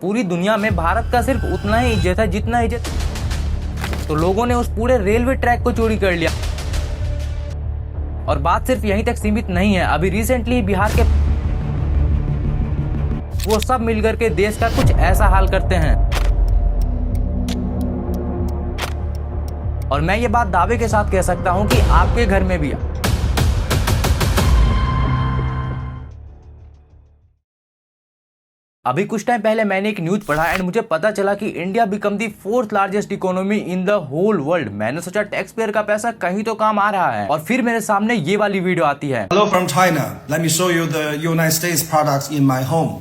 पूरी दुनिया में भारत का सिर्फ उतना ही इज्जत है जितना इज्जत, तो लोगों ने उस पूरे रेलवे ट्रैक को चोरी कर लिया। और बात सिर्फ यहीं तक सीमित नहीं है, अभी रिसेंटली बिहार के वो सब मिलकर के देश का कुछ ऐसा हाल करते हैं, और मैं ये बात दावे के साथ कह सकता हूं कि आपके घर में भी। अभी कुछ टाइम पहले मैंने एक न्यूज पढ़ा एंड मुझे पता चला कि India become the 4th largest economy in the whole world. मैंने सोचा टैक्स पेयर का पैसा कहीं तो काम आ रहा है, और फिर मेरे सामने ये वाली वीडियो आती है। Hello from China. Let me show you the United States products in my home.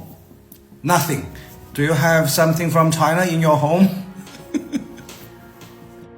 Nothing. Do you have something from China in your home?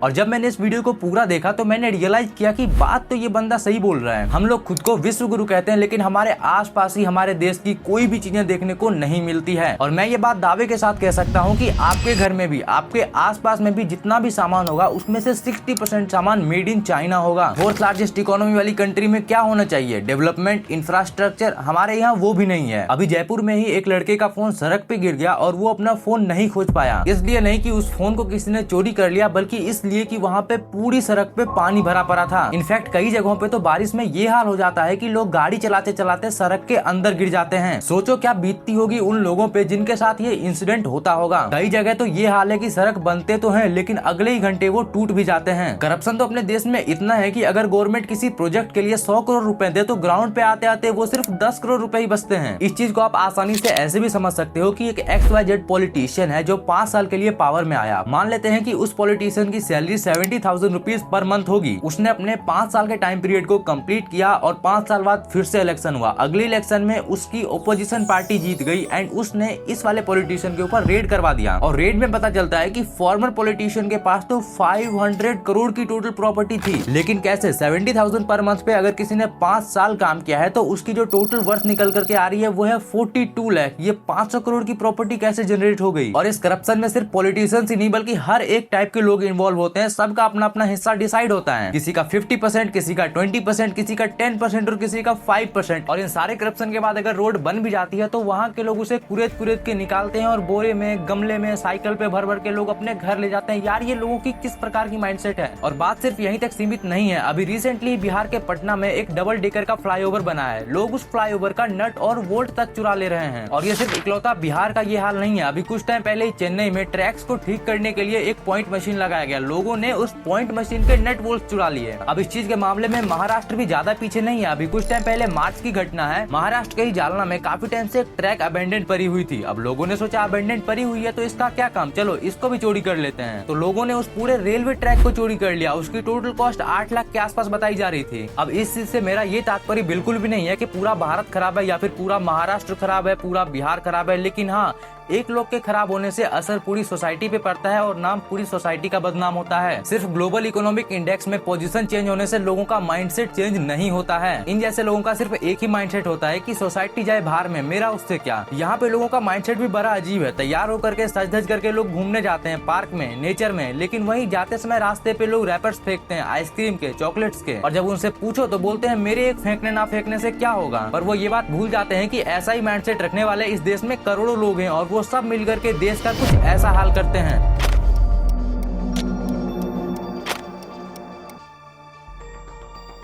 और जब मैंने इस वीडियो को पूरा देखा तो मैंने रियलाइज किया कि बात तो ये बंदा सही बोल रहा है। हम लोग खुद को विश्व गुरु कहते हैं, लेकिन हमारे आसपास ही हमारे देश की कोई भी चीजें देखने को नहीं मिलती है। और मैं ये बात दावे के साथ कह सकता हूँ कि आपके घर में भी, आपके आसपास में भी जितना भी सामान होगा उसमें से 60% सामान मेड इन चाइना होगा। 4th लार्जेस्ट इकोनॉमी वाली कंट्री में क्या होना चाहिए? Development, infrastructure. हमारे यहाँ वो भी नहीं है। अभी जयपुर में ही एक लड़के का फोन सड़क पे गिर गया और वो अपना फोन नहीं खोज पाया। इसलिए नहीं कि उस फोन को किसी ने चोरी कर लिया, बल्कि इसलिए कि वहाँ पे पूरी सड़क पे पानी भरा पड़ा था। इनफैक्ट कई जगहों पे तो बारिश में ये हाल हो जाता है कि लोग गाड़ी चलाते चलाते सड़क के अंदर गिर जाते हैं। सोचो क्या बीतती होगी उन लोगों पे जिनके साथ ये इंसिडेंट होता होगा। कई जगह तो ये हाल है कि सड़क बनते तो हैं लेकिन अगले ही घंटे वो टूट भी जाते हैं। करप्शन तो अपने देश में इतना है कि अगर गवर्नमेंट किसी प्रोजेक्ट के लिए 100 करोड़ रुपए दे तो ग्राउंड पे आते आते वो सिर्फ 10 करोड़ रुपए ही बचते हैं। इस चीज को आप आसानी से ऐसे भी समझ सकते हो कि एक XYZ पॉलिटिशियन है जो 5 साल के लिए पावर में आया। मान लेते हैं कि उस पॉलिटिशियन की सैलरी 70,000 रुपीज पर मंथ होगी। उसने अपने 5 साल के टाइम पीरियड को कंप्लीट किया और 5 साल बाद फिर से इलेक्शन हुआ। अगले इलेक्शन में उसकी ओपोजिशन पार्टी जीत गई एंड उसने इस वाले पॉलिटिशियन के ऊपर रेड करवा दिया। और रेड में पता चलता है कि फॉर्मर पॉलिटिशियन के पास तो 500 करोड़ की टोटल प्रॉपर्टी थी। लेकिन कैसे 70,000 पर मंथ पे अगर किसी ने 5 साल काम किया है तो उसकी जो टोटल वर्थ निकल करके आ रही है वो है 42 लाख। ये 500 करोड़ की प्रॉपर्टी कैसे जनरेट हो गई? और इस करप्शन में सिर्फ पॉलिटिशियंस ही नहीं बल्कि हर एक टाइप के लोग इन्वॉल्व होते हैं। सबका अपना अपना हिस्सा डिसाइड होता है, किसी का 50%, किसी का 20%, किसी का 10% और किसी का 5%। और इन सारे करप्शन के बाद अगर रोड बन भी जाती है तो वहाँ के लोग उसे कुरेद कुरेद के निकालते हैं और बोरे में, गमले में, साइकिल पे भर भर के लोग अपने घर ले जाते हैं। यार ये लोगों की किस प्रकार की माइंडसेट है? और बात सिर्फ यहीं तक सीमित नहीं है। अभी रिसेंटली बिहार के पटना में एक डबल डेकर का फ्लाईओवर बना है। लोग उस फ्लाईओवर का नट और बोल्ट तक चुरा ले रहे हैं। और ये सिर्फ इकलौता बिहार का ये हाल नहीं है। अभी कुछ टाइम पहले चेन्नई में ट्रैक्स को ठीक करने के लिए एक पॉइंट मशीन लगाया गया। लोगों ने उस पॉइंट मशीन के नट बोल्ट चुरा लिए। अब इस चीज के मामले में महाराष्ट्र भी ज्यादा पीछे नहीं है। अभी कुछ टाइम पहले मार्च की घटना है, महाराष्ट्र के ही जालना में काफी टाइम से एक ट्रैक अबेंडेंट पड़ी हुई थी। अब लोगों ने सोचा अबेंडेंट पड़ी हुई है तो इसका क्या काम, चलो इसको भी चोरी कर लेते हैं। तो लोगों ने उस पूरे रेलवे ट्रैक को चोरी कर लिया। उसकी टोटल कॉस्ट 8 लाख के आसपास बताई जा रही थी। अब इस चीज से मेरा ये तात्पर्य बिल्कुल भी नहीं है कि पूरा भारत खराब है या फिर पूरा महाराष्ट्र खराब है, पूरा बिहार खराब है। लेकिन हाँ, एक लोग के खराब होने से असर पूरी सोसाइटी पे पड़ता है और नाम पूरी सोसाइटी का बदनाम होता है। सिर्फ ग्लोबल इकोनॉमिक इंडेक्स में पोजीशन चेंज होने से लोगों का माइंडसेट चेंज नहीं होता है। इन जैसे लोगों का सिर्फ एक ही माइंडसेट होता है कि सोसाइटी जाए बाहर में, मेरा उससे क्या। यहाँ पे लोगों का माइंडसेट भी बड़ा अजीब है। तैयार होकर के सज धज करके लोग घूमने जाते हैं पार्क में, नेचर में, लेकिन वहीं जाते समय रास्ते पे लोग रैपर्स फेंकते हैं, आइसक्रीम के, चॉकलेट्स के। और जब उनसे पूछो तो बोलते हैं मेरे एक फेंकने ना फेंकने से क्या होगा। पर वो ये बात भूल जाते हैं कि ऐसा ही माइंडसेट रखने वाले इस देश में करोड़ों लोग हैं और वो सब मिलकर के देश का कुछ ऐसा हाल करते हैं।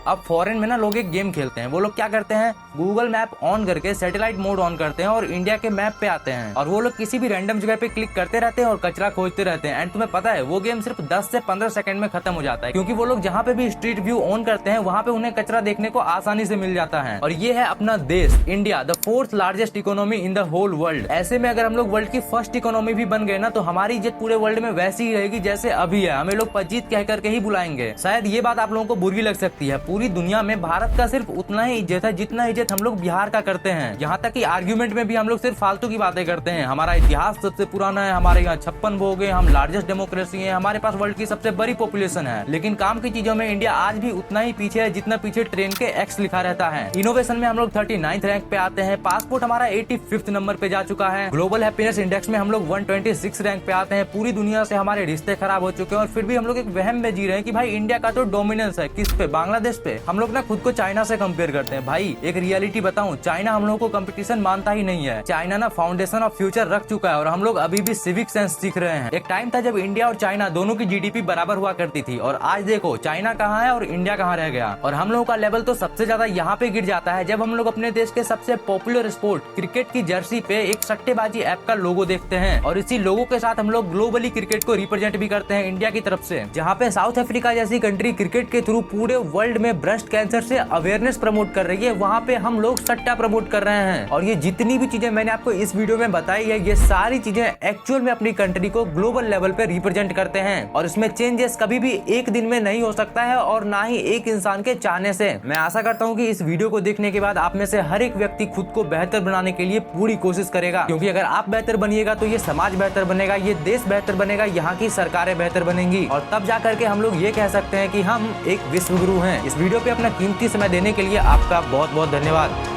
अब फॉरेन में ना लोग एक गेम खेलते हैं। वो लोग क्या करते हैं, गूगल मैप ऑन करके सैटेलाइट मोड ऑन करते हैं और इंडिया के मैप पे आते हैं। और वो लोग किसी भी रैंडम जगह पे क्लिक करते रहते हैं और कचरा खोजते रहते हैं। एंड तुम्हें पता है वो गेम सिर्फ 10 से 15 सेकंड में खत्म हो जाता है, क्योंकि वो लोग जहाँ पे भी स्ट्रीट व्यू ऑन करते हैं वहाँ पे उन्हें कचरा देखने को आसानी से मिल जाता है। और ये है अपना देश India, the 4th largest economy in the whole world. ऐसे में अगर हम लोग वर्ल्ड की फर्स्ट इकोनॉमी भी बन गए ना तो हमारी इज्जत पूरे वर्ल्ड में वैसी ही रहेगी जैसे अभी है। हमें लोग पजीत कह करके ही बुलाएंगे। शायद ये बात आप लोगों को बुरी लग सकती है। पूरी दुनिया में भारत का सिर्फ उतना ही इज्जत है जितना इज्जत हम लोग बिहार का करते हैं। यहाँ तक कि आर्ग्यूमेंट में भी हम लोग सिर्फ फालतू की बातें करते हैं। हमारा इतिहास सबसे पुराना है, हमारे यहाँ 56 भोग है, हम लार्जेस्ट डेमोक्रेसी है, हमारे पास वर्ल्ड की सबसे बड़ी पॉपुलेशन है। लेकिन काम की चीजों में इंडिया आज भी उतना ही पीछे है जितना पीछे ट्रेन के एक्स लिखा रहता है। इनोवेशन में हम लोग 39th रैंक पे आते हैं। पासपोर्ट हमारा 85th नंबर पे जा चुका है। ग्लोबल हैप्पीनेस इंडेक्स में हम लोग 126 रैंक पे आते हैं। पूरी दुनिया से हमारे रिश्ते खराब हो चुके हैं और फिर भी हम लोग एक वहम में जी रहे हैं कि भाई इंडिया का तो डोमिनेंस है। किस पे? बांग्लादेश पे हम लोग ना खुद को चाइना से कंपेयर करते हैं। भाई एक रियलिटी बताऊं, चाइना हम लोगों को कंपटीशन मानता ही नहीं है। चाइना ना फाउंडेशन ऑफ फ्यूचर रख चुका है और हम लोग अभी भी सिविक सेंस सीख रहे हैं। एक टाइम था जब इंडिया और चाइना दोनों की जीडीपी बराबर हुआ करती थी और आज देखो चाइना कहाँ है और इंडिया कहाँ रह गया। और हम लोगों का लेवल तो सबसे ज्यादा यहाँ पे गिर जाता है जब हम लोग अपने देश के सबसे पॉपुलर स्पोर्ट क्रिकेट की जर्सी पे एक सट्टेबाजी ऐप का लोगो देखते हैं और इसी लोगो के साथ हम लोग ग्लोबली क्रिकेट को रिप्रेजेंट भी करते हैं इंडिया की तरफ से। जहाँ पे साउथ अफ्रीका जैसी कंट्री क्रिकेट के थ्रू पूरे वर्ल्ड में ब्रेस्ट कैंसर से अवेयरनेस प्रमोट कर रही है, वहाँ पे हम लोग सट्टा प्रमोट कर रहे हैं। और ये जितनी भी चीजें मैंने आपको इस वीडियो में बताई है, ये सारी चीजें एक्चुअल में अपनी कंट्री को ग्लोबल लेवल पे रिप्रेजेंट करते हैं और इसमें चेंजेस कभी भी एक दिन में नहीं हो सकता है और ना ही एक इंसान के चाहने से। मैं आशा करता हूँ कि इस वीडियो को देखने के बाद आप में से हर एक व्यक्ति खुद को बेहतर बनाने के लिए पूरी कोशिश करेगा, क्योंकि अगर आप बेहतर बनिएगा तो ये समाज बेहतर बनेगा, ये देश बेहतर बनेगा, यहाँ की सरकारें बेहतर बनेंगी और तब जाकर के हम लोग ये कह सकते हैं कि हम एक विश्व गुरु हैं। इस वीडियो पे अपना कीमती समय देने के लिए आपका बहुत बहुत धन्यवाद।